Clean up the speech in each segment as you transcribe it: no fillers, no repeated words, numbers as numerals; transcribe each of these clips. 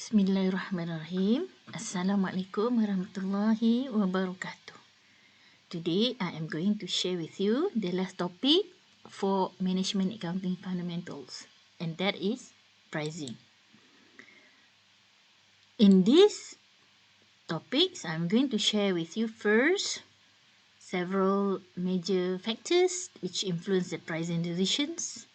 Bismillahirrahmanirrahim. Assalamualaikum warahmatullahi wabarakatuh. Today I am going to share with you the last topic for management accounting fundamentals, and that is pricing. In these topics, I'm going to share with you first several major factors which influence the pricing decisions.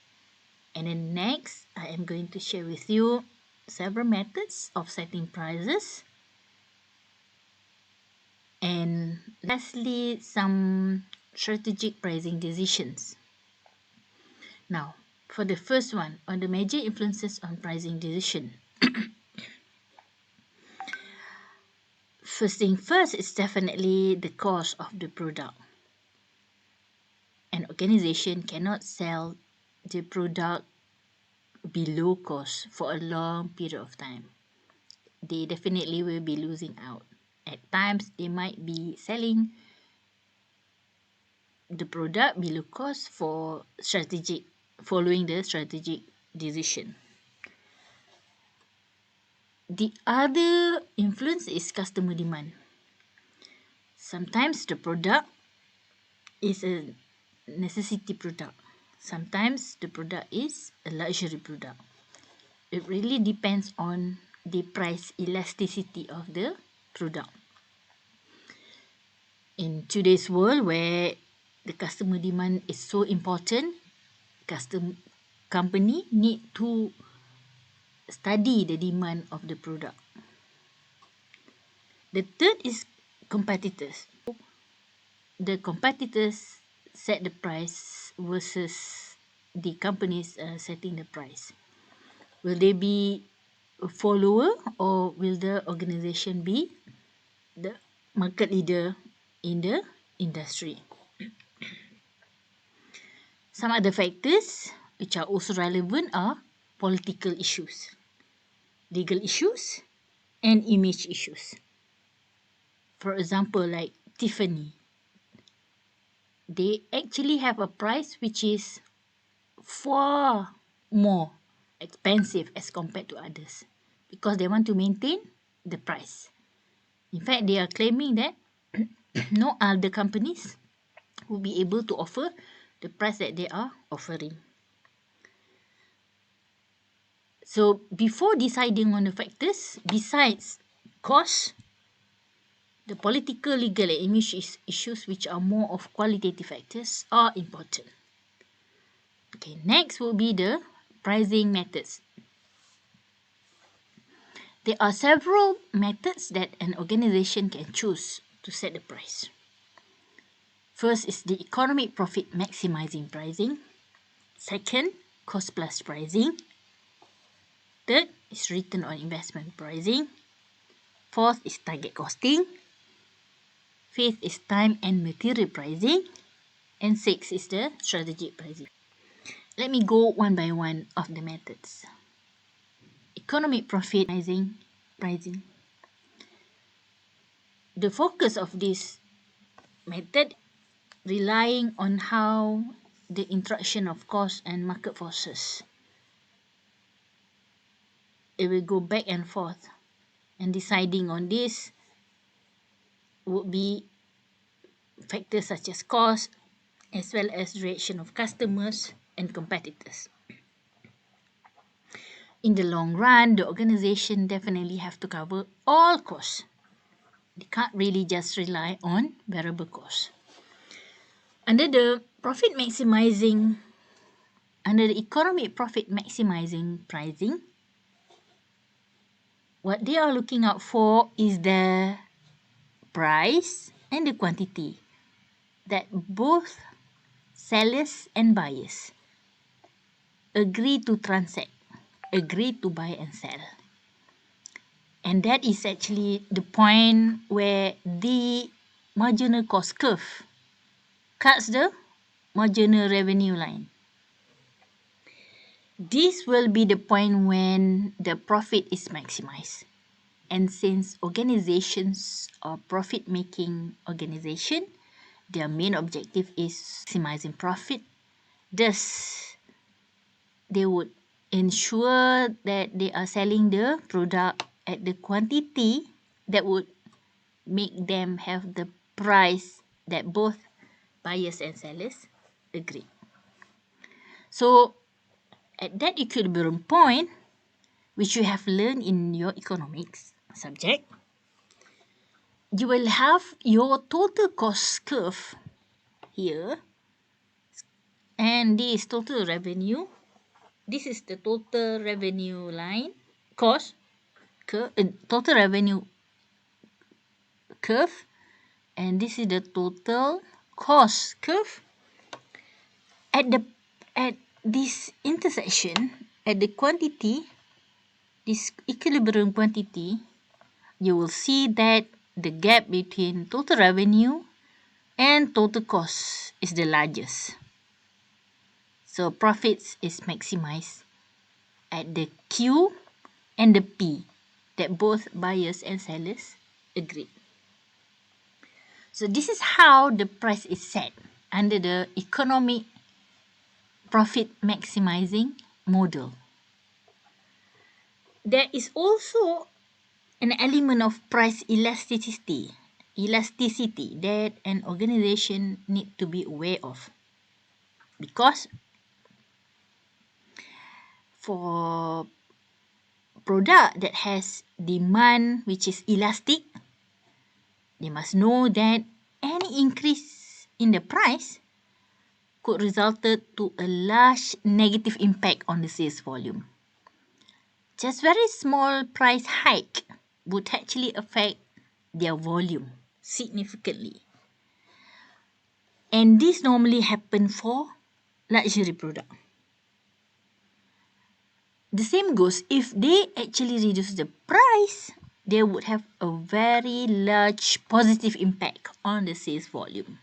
And then next, I am going to share with you several methods of setting prices. And lastly, some strategic pricing decisions. Now, for the first one, on the major influences on pricing decision. First thing first is definitely the cost of the product. An organization cannot sell the product below cost for a long period of time. They definitely will be losing out. At times, they might be selling the product below cost for following the strategic decision. The other influence is customer demand. Sometimes the product is a necessity product. Sometimes the product is a luxury product. It really depends on the price elasticity of the product. In today's world where the customer demand is so important, company need to study the demand of the product. The third is competitors. The competitors set the price versus the companies setting the price. Will they be a follower, or will the organization be the market leader in the industry? Some other factors which are also relevant are political issues, legal issues, and image issues. For example, like Tiffany, they actually have a price which is far more expensive as compared to others because they want to maintain the price. In fact, they are claiming that no other companies will be able to offer the price that they are offering. So before deciding on the factors, besides cost, the political, legal, and image issues, which are more of qualitative factors, are important. Okay, next will be the pricing methods. There are several methods that an organization can choose to set the price. First is the economic profit maximizing pricing. Second, cost plus pricing. Third is return on investment pricing. Fourth is target costing. Fifth is time and material pricing. And sixth is the strategic pricing. Let me go one by one of the methods. Economic profit pricing. The focus of this method relying on how the interaction of cost and market forces. It will go back and forth, and deciding on this would be factors such as cost as well as reaction of customers and competitors. In the long run, the organization definitely have to cover all costs. They can't really just rely on variable costs. Under the economic profit maximizing pricing, what they are looking out for is the price and the quantity that both sellers and buyers agree to transact, agree to buy and sell. And that is actually the point where the marginal cost curve cuts the marginal revenue line. This will be the point when the profit is maximized. And since organizations are profit-making organization, their main objective is maximizing profit. Thus, they would ensure that they are selling the product at the quantity that would make them have the price that both buyers and sellers agree. So at that equilibrium point, which you have learned in your economics subject, you will have your total cost curve here, and this total revenue. This is the total revenue line, cost curve, total revenue curve, and this is the total cost curve. At this intersection, at the quantity, this equilibrium quantity, you will see that the gap between total revenue and total cost is the largest. So profits is maximized at the Q and the P that both buyers and sellers agree. So this is how the price is set under the economic profit maximizing model. There is also an element of price elasticity that an organization need to be aware of, because for product that has demand which is elastic, they must know that any increase in the price could result to a large negative impact on the sales volume. Just very small price hike would actually affect their volume significantly. And this normally happen for luxury product. The same goes if they actually reduce the price, they would have a very large positive impact on the sales volume.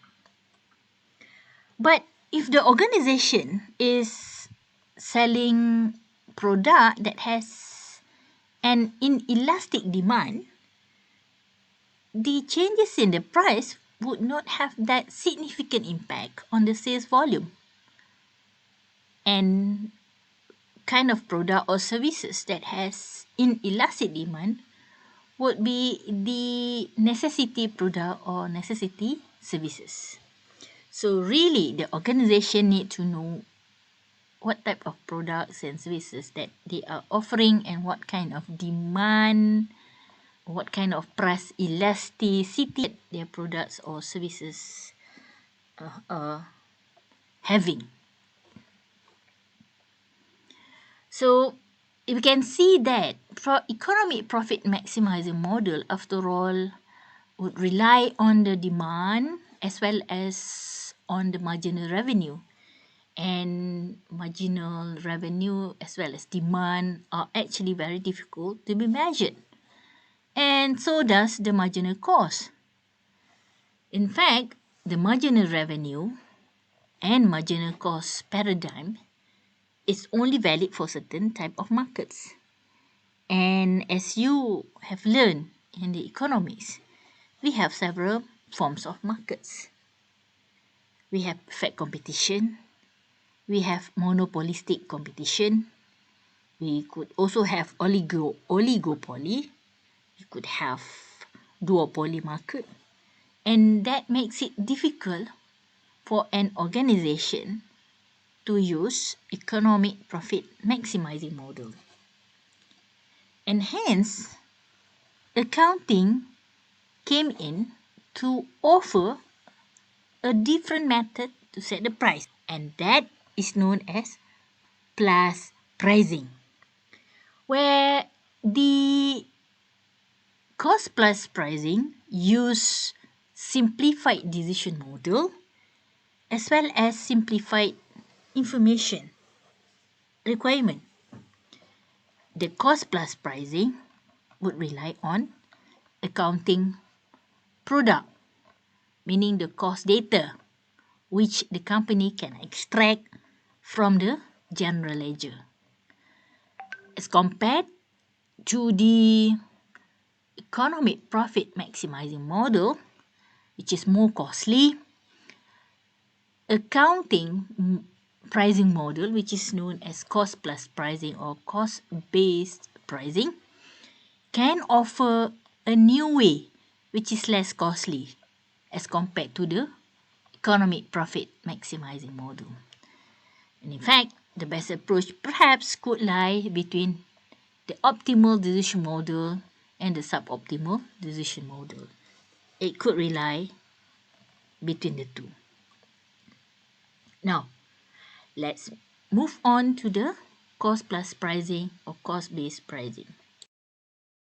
But if the organization is selling product that has an inelastic demand, the changes in the price would not have that significant impact on the sales volume. And kind of product or services that has inelastic demand would be the necessity product or necessity services. So really, the organization need to know what type of products and services that they are offering and what kind of demand, what kind of price elasticity their products or services are having. So we can see that economic profit maximizing model, after all, would rely on the demand as well as on the marginal revenue. And marginal revenue as well as demand are actually very difficult to be measured. And so does the marginal cost. In fact, the marginal revenue and marginal cost paradigm is only valid for certain type of markets. And as you have learned in the economics, we have several forms of markets. We have fair competition. We have monopolistic competition. We could also have oligopoly. We could have duopoly market. And that makes it difficult for an organization to use economic profit maximizing model. And hence, accounting came in to offer a different method to set the price, and that is known as plus pricing, where the cost plus pricing use simplified decision model as well as simplified information requirement. The cost plus pricing would rely on accounting product, meaning the cost data which the company can extract from the general ledger. As compared to the economic profit maximizing model, which is more costly, accounting pricing model, which is known as cost plus pricing or cost-based pricing, can offer a new way which is less costly as compared to the economic profit maximizing model. And in fact, the best approach perhaps could lie between the optimal decision model and the suboptimal decision model. It could rely between the two. Now, let's move on to the cost plus pricing or cost-based pricing.